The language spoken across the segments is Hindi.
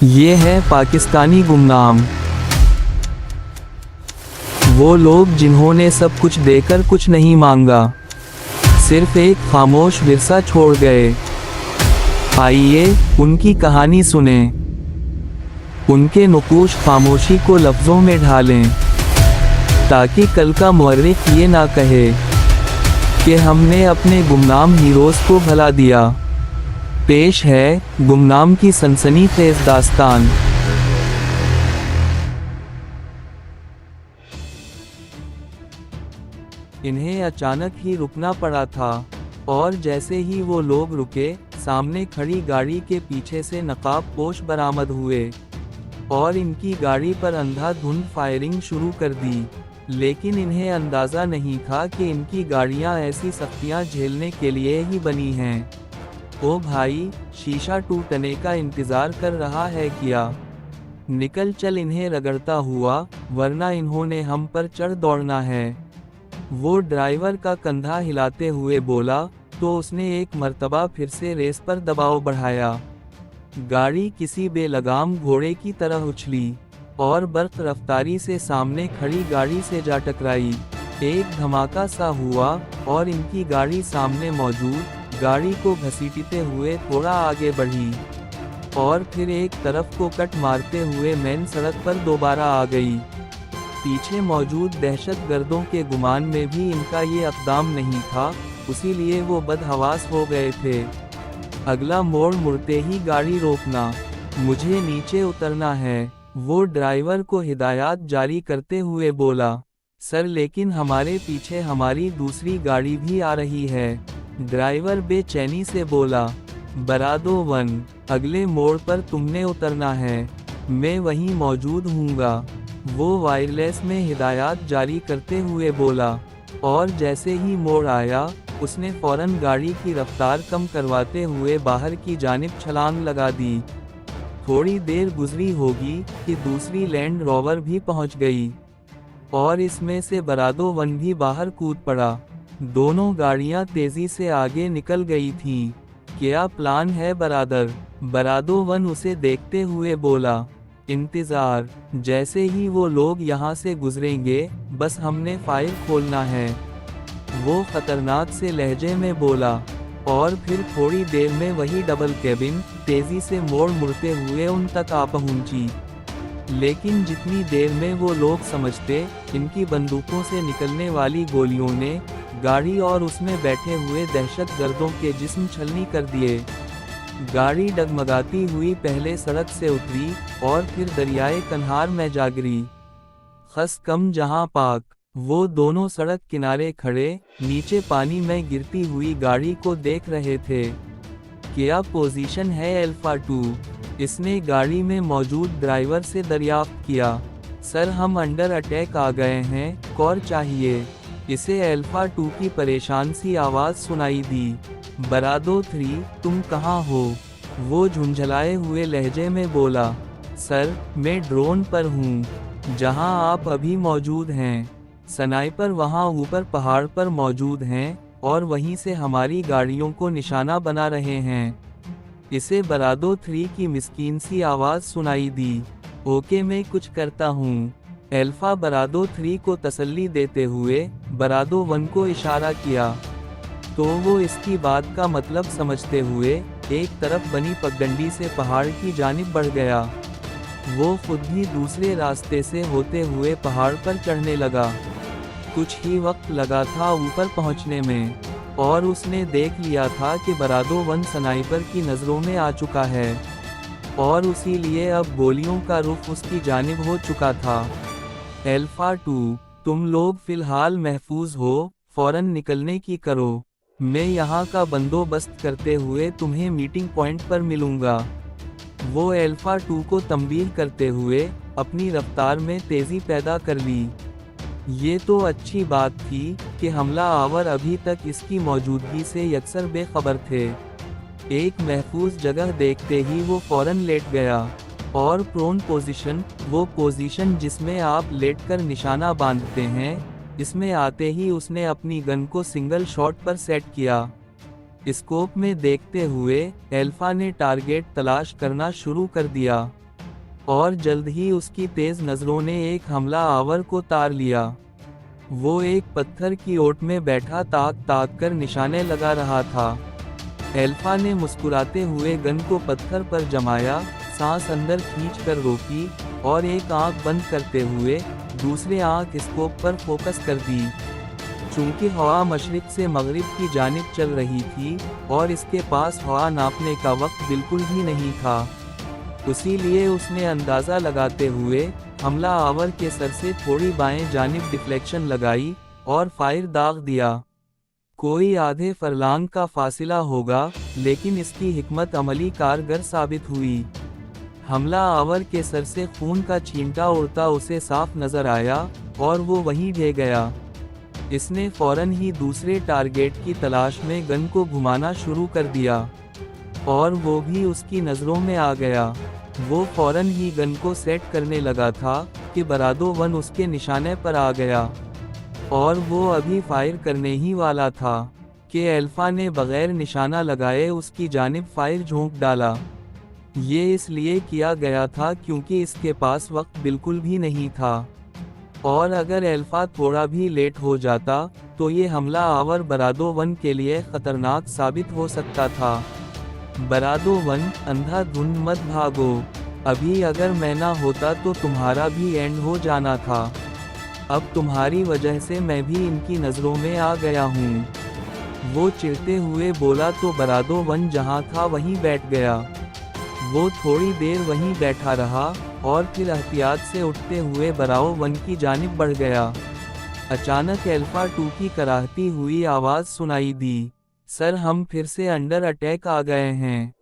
ये है पाकिस्तानी गुमनाम, वो लोग जिन्होंने सब कुछ देकर कुछ नहीं मांगा, सिर्फ एक खामोश विरसा छोड़ गए। आइए उनकी कहानी सुने, उनके नुकूश खामोशी को लफ्ज़ों में ढालें, ताकि कल का मुअर्रिख ये ना कहे कि हमने अपने गुमनाम हीरोज़ को भला दिया। पेश है गुमनाम की सनसनीखेज़ दास्तान। इन्हें अचानक ही रुकना पड़ा था, और जैसे ही वो लोग रुके, सामने खड़ी गाड़ी के पीछे से नकाब पोश बरामद हुए और इनकी गाड़ी पर अंधाधुंध फायरिंग शुरू कर दी। लेकिन इन्हें अंदाज़ा नहीं था कि इनकी गाड़ियां ऐसी सख्तियां झेलने के लिए ही बनी हैं। ओ भाई, शीशा टूटने का इंतज़ार कर रहा है क्या? निकल चल इन्हें रगड़ता हुआ, वरना इन्होंने हम पर चढ़ दौड़ना है। वो ड्राइवर का कंधा हिलाते हुए बोला, तो उसने एक मर्तबा फिर से रेस पर दबाव बढ़ाया। गाड़ी किसी बेलगाम घोड़े की तरह उछली और बर्क रफ्तारी से सामने खड़ी गाड़ी से जा टकराई। एक धमाका सा हुआ और इनकी गाड़ी सामने मौजूद गाड़ी को घसीटते हुए थोड़ा आगे बढ़ी और फिर एक तरफ को कट मारते हुए मेन सड़क पर दोबारा आ गई। पीछे मौजूद दहशतगर्दों के गुमान में भी इनका ये अक़दाम नहीं था, इसीलिए वो बदहवास हो गए थे। अगला मोड़ मुड़ते ही गाड़ी रोकना, मुझे नीचे उतरना है, वो ड्राइवर को हिदायत जारी करते हुए बोला। सर, लेकिन हमारे पीछे हमारी दूसरी गाड़ी भी आ रही है, ड्राइवर बेचैनी से बोला। बरादो 1, अगले मोड़ पर तुमने उतरना है, मैं वहीं मौजूद हूँगा, वो वायरलेस में हिदायत जारी करते हुए बोला। और जैसे ही मोड़ आया, उसने फौरन गाड़ी की रफ्तार कम करवाते हुए बाहर की जानिब छलांग लगा दी। थोड़ी देर गुजरी होगी कि दूसरी लैंड रोवर भी पहुंच गई और इसमें से बरादो 1 भी बाहर कूद पड़ा। दोनों गाड़ियां तेजी से आगे निकल गई थीं। क्या प्लान है बरादर? बरादो 1 उसे देखते हुए बोला। इंतज़ार, जैसे ही वो लोग यहाँ से गुजरेंगे, बस हमने फायर खोलना है, वो खतरनाक से लहजे में बोला। और फिर थोड़ी देर में वही डबल कैबिन तेजी से मोड़ मुड़ते हुए उन तक आ पहुंची। लेकिन जितनी देर में वो लोग समझते, इनकी बंदूकों से निकलने वाली गोलियों ने गाड़ी और उसमें बैठे हुए दहशतगर्दों के जिस्म छलनी कर दिए। गाड़ी डगमगाती हुई पहले सड़क से उतरी और फिर दरियाए कन्हार में जा गिरी। खस कम जहां पाक, वो दोनों सड़क किनारे खड़े नीचे पानी में गिरती हुई गाड़ी को देख रहे थे। क्या पोजीशन है अल्फा 2? इसने गाड़ी में मौजूद ड्राइवर से दरियाफ्त किया। सर, हम अंडर अटैक आ गए हैं, कौर चाहिए? इसे अल्फा 2 की परेशान सी आवाज़ सुनाई दी। बरादो 3, तुम कहाँ हो? वो झुंझलाए हुए लहजे में बोला। सर, मैं ड्रोन पर हूँ, जहाँ आप अभी मौजूद हैं। स्नाइपर वहाँ ऊपर पहाड़ पर मौजूद हैं और वहीं से हमारी गाड़ियों को निशाना बना रहे हैं। इसे बरादो 3 की मिस्कीन सी आवाज़ सुनाई दी। ओके, मैं कुछ करता हूँ। अल्फा बरादो 3 को तसल्ली देते हुए बरादो 1 को इशारा किया, तो वो इसकी बात का मतलब समझते हुए एक तरफ बनी पगडंडी से पहाड़ की जानिब बढ़ गया। वो खुद भी दूसरे रास्ते से होते हुए पहाड़ पर चढ़ने लगा। कुछ ही वक्त लगा था ऊपर पहुंचने में, और उसने देख लिया था कि बरादो 1 स्नाइपर की नज़रों में आ चुका है और इसीलिए अब गोलियों का रुख उसकी जानिब हो चुका था। अल्फा 2, तुम लोग फिलहाल महफूज हो, फौरन निकलने की करो, मैं यहाँ का बंदोबस्त करते हुए तुम्हें मीटिंग पॉइंट पर मिलूंगा। वो अल्फा 2 को तंबीह करते हुए अपनी रफ्तार में तेज़ी पैदा कर ली। ये तो अच्छी बात थी कि हमला आवर अभी तक इसकी मौजूदगी से यकसर बेखबर थे। एक महफूज जगह देखते ही वो फौरन लेट गया और प्रोन पोजीशन, वो पोजीशन जिसमें आप लेटकर निशाना बांधते हैं, इसमें आते ही उसने अपनी गन को सिंगल शॉट पर सेट किया। स्कोप में देखते हुए अल्फा ने टारगेट तलाश करना शुरू कर दिया। और जल्द ही उसकी तेज नजरों ने एक हमला आवर को तार लिया। वो एक पत्थर की ओट में बैठा ताक ताक कर निशाने लगा रहा था। एल्फा ने मुस्कुराते हुए गन को पत्थर पर जमाया, सांस अंदर खींचकर रोकी और एक आंख बंद करते हुए दूसरे आंख स्कोप पर फोकस कर दी। चूंकि हवा मशरिक से मगरिब की जानिब चल रही थी और इसके पास हवा नापने का वक्त बिल्कुल भी नहीं था, उसीलिए उसने अंदाज़ा लगाते हुए हमला आवर के सर से थोड़ी बाएं जानिब डिफ्लेक्शन लगाई और फायर दाग दिया। कोई आधे फरलांग का फासिला होगा, लेकिन इसकी हिकमत अमली कारगर साबित हुई। हमला आवर के सर से खून का छींटा उड़ता उसे साफ नजर आया और वो वहीं ढह गया। इसने फौरन ही दूसरे टारगेट की तलाश में गन को घुमाना शुरू कर दिया और वो भी उसकी नज़रों में आ गया। वो फौरन ही गन को सेट करने लगा था कि बरादो वन उसके निशाने पर आ गया और वो अभी फायर करने ही वाला था कि एल्फा ने बगैर निशाना लगाए उसकी जानिब फायर झोंक डाला। ये इसलिए किया गया था क्योंकि इसके पास वक्त बिल्कुल भी नहीं था और अगर एल्फा थोड़ा भी लेट हो जाता तो ये हमला आवर बरादो वन के लिए खतरनाक साबित हो सकता था। बरादो वन, अंधाधुंध मत भागो, अभी अगर मैं ना होता तो तुम्हारा भी एंड हो जाना था। अब तुम्हारी वजह से मैं भी इनकी नज़रों में आ गया हूँ। वो चिढ़ते हुए बोला तो बरादो वन जहाँ था वहीं बैठ गया। वो थोड़ी देर वहीं बैठा रहा और फिर एहतियात से उठते हुए बराओ वन की जानिब बढ़ गया। अचानक एल्फा 2 की कराहती हुई आवाज़ सुनाई दी, सर हम फिर से अंडर अटैक आ गए हैं।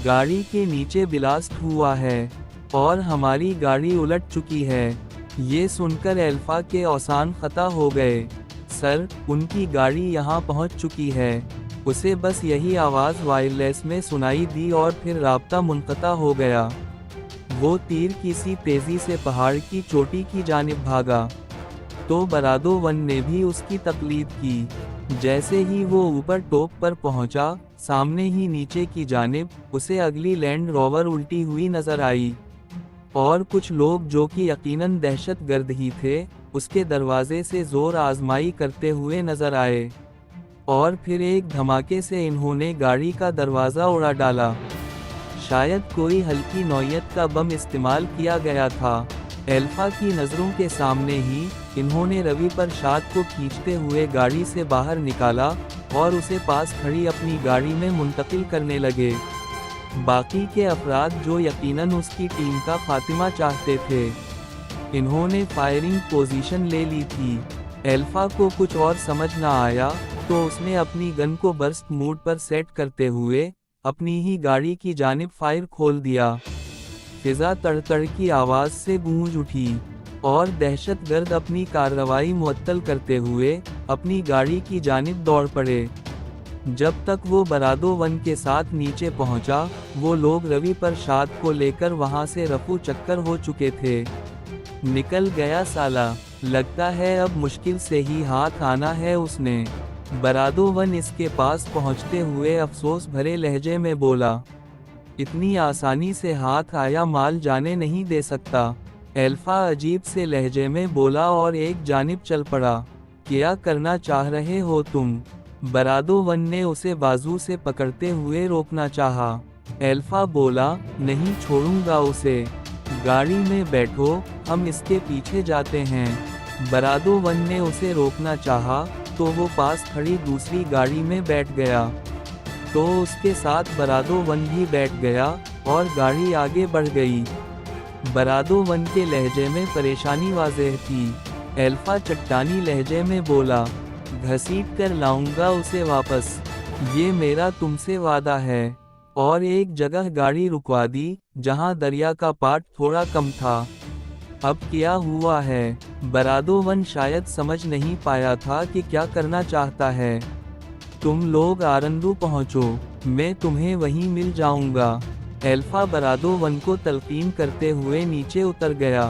गाड़ी के नीचे ब्लास्ट हुआ है और हमारी गाड़ी उलट चुकी है। ये सुनकर एल्फा के औसान खता हो गए। सर, उनकी गाड़ी यहाँ पहुँच चुकी है। उसे बस यही आवाज़ वायरलेस में सुनाई दी और फिर राब्ता मुनक़ता हो गया। वो तीर की सी तेज़ी से पहाड़ की चोटी की जानिब भागा तो बरादो वन ने भी उसकी तकलीद की। जैसे ही वो ऊपर टॉप पर पहुंचा, सामने ही नीचे की जानिब उसे अगली लैंड रोवर उल्टी हुई नजर आई और कुछ लोग जो कि यकीनन दहशतगर्द ही थे, उसके दरवाजे से जोर आजमाई करते हुए नजर आए और फिर एक धमाके से इन्होंने गाड़ी का दरवाज़ा उड़ा डाला। शायद कोई हल्की नौयत का बम इस्तेमाल किया गया था। एल्फा की नज़रों के सामने ही इन्होंने रवि पर शाद को खींचते हुए गाड़ी से बाहर निकाला और उसे पास खड़ी अपनी गाड़ी में मुंतकिल करने लगे। बाकी के अफराद जो यकीनन उसकी टीम का खात्मा चाहते थे, इन्होंने फायरिंग पोजीशन ले ली थी। एल्फा को कुछ और समझ ना आया तो उसने अपनी गन को बर्स्ट मोड पर सेट करते हुए अपनी ही गाड़ी की जानिब फायर खोल दिया। फिजा तड़तड़ की आवाज़ से गूंज उठी और दहशतगर्द अपनी कार्रवाई मुअत्तल करते हुए अपनी गाड़ी की जानिब दौड़ पड़े। जब तक वो बरादो वन के साथ नीचे पहुंचा, वो लोग रवि पर शाद को लेकर वहां से रफू चक्कर हो चुके थे। निकल गया साला, लगता है अब मुश्किल से ही हाथ आना है उसने। बरादो वन इसके पास पहुंचते हुए अफसोस भरे लहजे में बोला, इतनी आसानी से हाथ आया माल जाने नहीं दे सकता। एल्फा अजीब से लहजे में बोला और एक जानिब चल पड़ा। क्या करना चाह रहे हो तुम? बरादो वन ने उसे बाजू से पकड़ते हुए रोकना चाहा। एल्फा बोला, नहीं छोड़ूंगा उसे, गाड़ी में बैठो, हम इसके पीछे जाते हैं। बरादो वन ने उसे रोकना चाहा तो वो पास खड़ी दूसरी गाड़ी में बैठ गया तो उसके साथ बरादो वन भी बैठ गया और गाड़ी आगे बढ़ गई। बरादो वन के लहजे में परेशानी वाज़ेह थी। एल्फा चट्टानी लहजे में बोला, घसीट कर लाऊंगा उसे वापस, ये मेरा तुमसे वादा है। और एक जगह गाड़ी रुकवा दी जहां दरिया का पाट थोड़ा कम था। अब क्या हुआ है? बरादो वन शायद समझ नहीं पाया था कि क्या करना चाहता है। तुम लोग आरंदू पहुंचो, मैं तुम्हें वहीं मिल जाऊंगा। एल्फा बरादो वन को तलकीन करते हुए नीचे उतर गया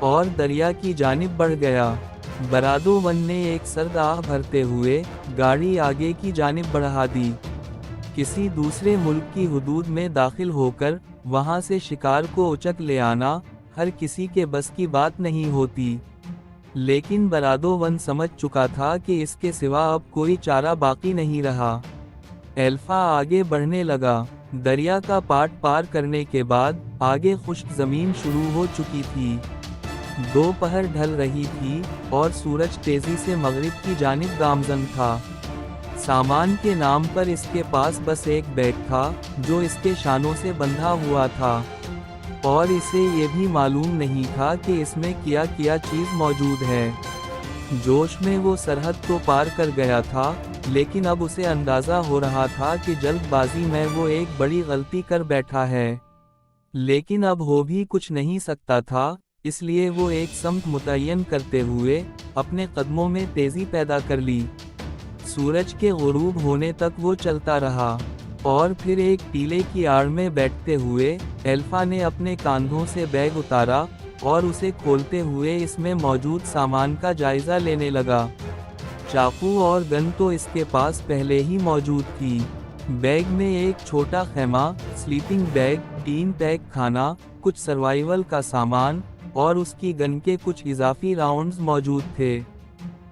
और दरिया की जानिब बढ़ गया। बरादो वन ने एक सर्द आह भरते हुए गाड़ी आगे की जानिब बढ़ा दी। किसी दूसरे मुल्क की हुदूद में दाखिल होकर वहां से शिकार को उचक ले आना हर किसी के बस की बात नहीं होती। लेकिन बरादोवन समझ चुका था कि इसके सिवा अब कोई चारा बाकी नहीं रहा। एल्फा आगे बढ़ने लगा। दरिया का पाट पार करने के बाद आगे खुश्क जमीन शुरू हो चुकी थी। दोपहर ढल रही थी और सूरज तेजी से मगरिब की जानिब गामजन था। सामान के नाम पर इसके पास बस एक बैग था जो इसके शानों से बंधा हुआ था, और इसे ये भी मालूम नहीं था कि इसमें क्या चीज़ मौजूद है। जोश में वो सरहद तो पार कर गया था, लेकिन अब उसे अंदाज़ा हो रहा था कि जल्दबाजी में वो एक बड़ी गलती कर बैठा है। लेकिन अब हो भी कुछ नहीं सकता था, इसलिए वो एक समत मुतय्यन करते हुए अपने कदमों में तेज़ी पैदा कर ली। सूरज के गुरूब होने तक वो चलता रहा, और फिर एक टीले की आड़ में बैठते हुए एल्फा ने अपने कांधों से बैग उतारा और उसे खोलते हुए इसमें मौजूद सामान का जायजा लेने लगा। चाकू और गन तो इसके पास पहले ही मौजूद थी। बैग में एक छोटा खैमा, स्लीपिंग बैग, 3 पैक खाना, कुछ सर्वाइवल का सामान और उसकी गन के कुछ इजाफी राउंड्स मौजूद थे।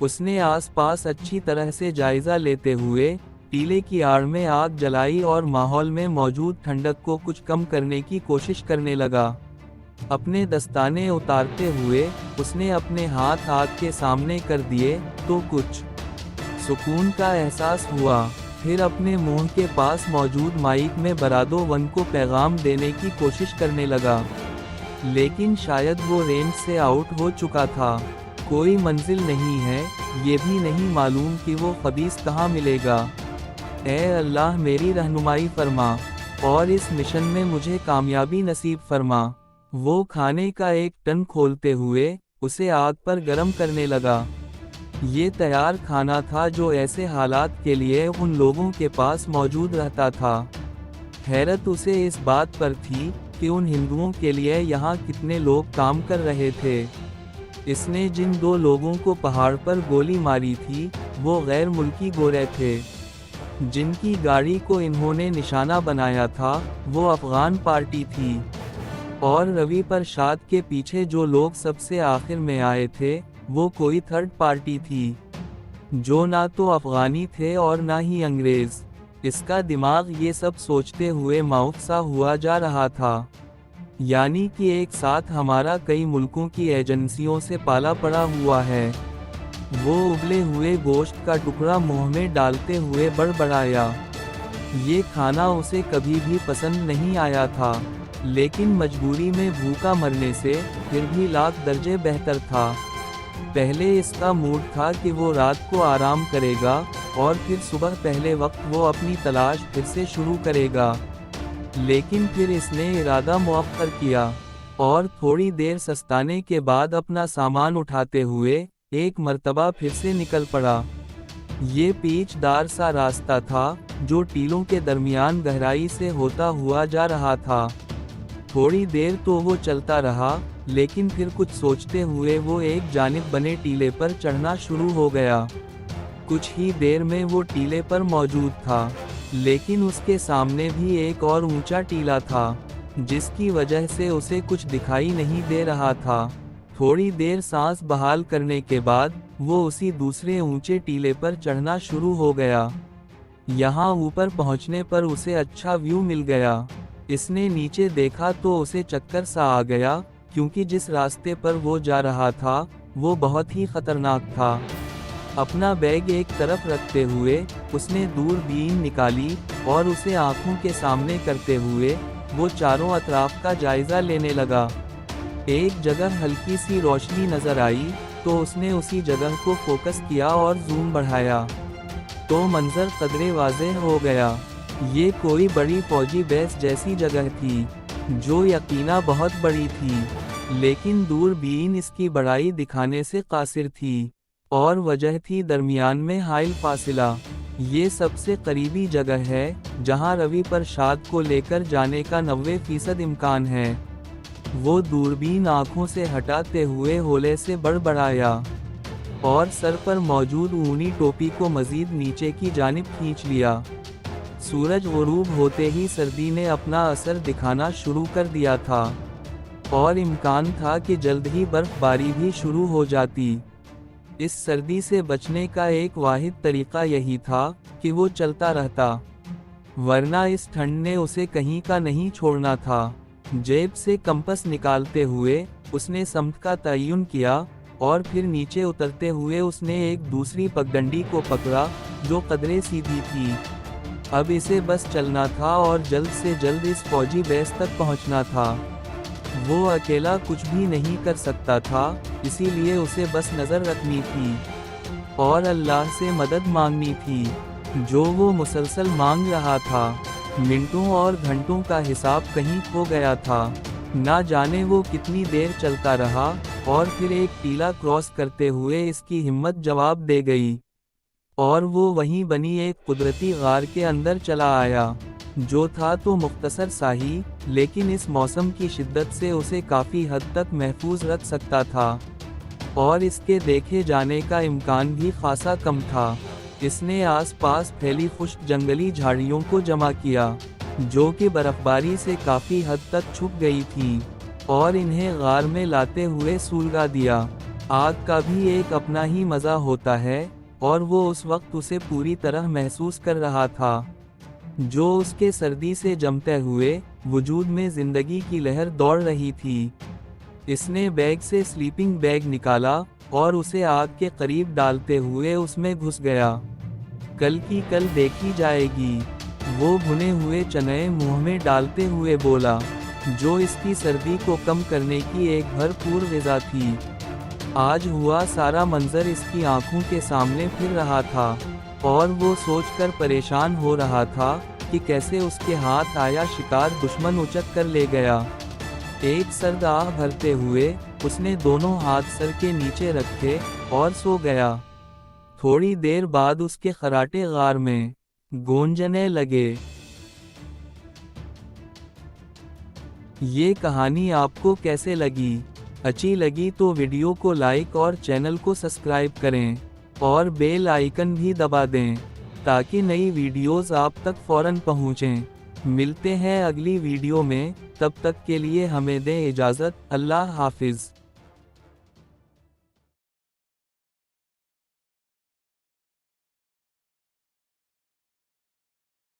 उसने आसपास अच्छी तरह से जायजा लेते हुए टीले की आड़ में आग जलाई और माहौल में मौजूद ठंडक को कुछ कम करने की कोशिश करने लगा। अपने दस्ताने उतारते हुए उसने अपने हाथ आग के सामने कर दिए तो कुछ सुकून का एहसास हुआ। फिर अपने मुंह के पास मौजूद माइक में बरादोवन को पैगाम देने की कोशिश करने लगा, लेकिन शायद वो रेंज से आउट हो चुका था। कोई मंजिल नहीं है, ये भी नहीं मालूम कि वो खबीस कहाँ मिलेगा। ए अल्लाह, मेरी रहनुमाई फरमा और इस मिशन में मुझे कामयाबी नसीब फरमा। वो खाने का एक टन खोलते हुए उसे आग पर गर्म करने लगा। ये तैयार खाना था जो ऐसे हालात के लिए उन लोगों के पास मौजूद रहता था। हैरत उसे इस बात पर थी कि उन हिंदुओं के लिए यहाँ कितने लोग काम कर रहे थे। इसने जिन 2 लोगों को पहाड़ पर गोली मारी थी वो गैर मुल्की गोरे थे। जिनकी गाड़ी को इन्होंने निशाना बनाया था वो अफगान पार्टी थी, और रवि प्रसाद के पीछे जो लोग सबसे आखिर में आए थे वो कोई थर्ड पार्टी थी, जो ना तो अफगानी थे और ना ही अंग्रेज। इसका दिमाग ये सब सोचते हुए माउथ सा हुआ जा रहा था, यानी कि एक साथ हमारा कई मुल्कों की एजेंसियों से पाला पड़ा हुआ है। वो उबले हुए गोश्त का टुकड़ा मुंह में डालते हुए बड़बड़ाया। ये खाना उसे कभी भी पसंद नहीं आया था, लेकिन मजबूरी में भूखा मरने से फिर भी लाख दर्जे बेहतर था। पहले इसका मूड था कि वो रात को आराम करेगा और फिर सुबह पहले वक्त वो अपनी तलाश फिर से शुरू करेगा। लेकिन फिर इसने इरादा मुअक्कर किया और थोड़ी देर सस्ताने के बाद अपना सामान उठाते हुए एक मर्तबा फिर से निकल पड़ा। ये पेचदार सा रास्ता था जो टीलों के दरमियान गहराई से होता हुआ जा रहा था। थोड़ी देर तो वो चलता रहा, लेकिन फिर कुछ सोचते हुए वो एक जानिब बने टीले पर चढ़ना शुरू हो गया। कुछ ही देर में वो टीले पर मौजूद था, लेकिन उसके सामने भी एक और ऊंचा टीला था, जिसकी वजह से उसे कुछ दिखाई नहीं दे रहा था। थोड़ी देर सांस बहाल करने के बाद वो उसी दूसरे ऊंचे टीले पर चढ़ना शुरू हो गया। यहाँ ऊपर पहुँचने पर उसे अच्छा व्यू मिल गया। इसने नीचे देखा तो उसे चक्कर सा आ गया, क्योंकि जिस रास्ते पर वो जा रहा था वो बहुत ही खतरनाक था। अपना बैग एक तरफ रखते हुए उसने दूरबीन निकाली और उसे आंखों के सामने करते हुए वो चारों अतराफ का जायजा लेने लगा। एक जगह हल्की सी रोशनी नजर आई तो उसने उसी जगह को फोकस किया और जूम बढ़ाया, तो मंजर कदरे वाज़ेह हो गया। ये कोई बड़ी फौजी बेस जैसी जगह थी, जो यकीना बहुत बड़ी थी, लेकिन दूरबीन इसकी बड़ाई दिखाने से कासिर थी, और वजह थी दरमियान में हाइल फासिला। ये सबसे करीबी जगह है जहां रवि प्रसाद को लेकर जाने का 90% इम्कान है। वो दूरबीन आंखों से हटाते हुए होले से बड़बड़ाया और सर पर मौजूद ऊनी टोपी को मजीद नीचे की जानिब खींच लिया। सूरज गुरूब होते ही सर्दी ने अपना असर दिखाना शुरू कर दिया था। और इम्कान था कि जल्द ही बर्फबारी भी शुरू हो जाती। इस सर्दी से बचने का एक वाहिद तरीका यही था कि वो चलता रहता, वरना इस ठंड ने उसे कहीं का नहीं छोड़ना था। जेब से कंपास निकालते हुए उसने सम्त का तयन किया और फिर नीचे उतरते हुए उसने एक दूसरी पगडंडी को पकड़ा जो कदरे सीधी थी। अब इसे बस चलना था और जल्द से जल्द इस फौजी बेस तक पहुंचना था। वो अकेला कुछ भी नहीं कर सकता था, इसीलिए उसे बस नज़र रखनी थी और अल्लाह से मदद मांगनी थी, जो वो मुसलसल मांग रहा था। मिनटों और घंटों का हिसाब कहीं खो गया था। ना जाने वो कितनी देर चलता रहा और फिर एक टीला क्रॉस करते हुए इसकी हिम्मत जवाब दे गई और वो वहीं बनी एक कुदरती गार के अंदर चला आया, जो था तो मुख्तसर सा ही, लेकिन इस मौसम की शिद्दत से उसे काफ़ी हद तक महफूज रख सकता था और इसके देखे जाने का इम्कान भी खासा कम था। इसने आसपास फैली खुश्क जंगली झाड़ियों को जमा किया, जो कि बर्फबारी से काफ़ी हद तक छुप गई थी, और इन्हें गार में लाते हुए सुलगा दिया। आग का भी एक अपना ही मज़ा होता है और वो उस वक्त उसे पूरी तरह महसूस कर रहा था, जो उसके सर्दी से जमते हुए वजूद में ज़िंदगी की लहर दौड़ रही थी। इसने बैग से स्लीपिंग बैग निकाला और उसे आग के करीब डालते हुए उसमें घुस गया। कल की कल देखी जाएगी, वो भुने हुए चने मुंह में डालते हुए बोला, जो इसकी सर्दी को कम करने की एक भरपूर ग़िज़ा थी। आज हुआ सारा मंजर इसकी आंखों के सामने फिर रहा था और वो सोचकर परेशान हो रहा था कि कैसे उसके हाथ आया शिकार दुश्मन उचक कर ले गया। एक सर्द आह भरते हुए उसने दोनों हाथ सर के नीचे रखे और सो गया। थोड़ी देर बाद उसके खराटे गार में गूंजने लगे। ये कहानी आपको कैसे लगी? अच्छी लगी तो वीडियो को लाइक और चैनल को सब्सक्राइब करें और बेल आइकन भी दबा दें, ताकि नई वीडियोस आप तक फौरन पहुंचें। मिलते हैं अगली वीडियो में, तब तक के लिए हमें दें इजाज़त। अल्लाह हाफिज़।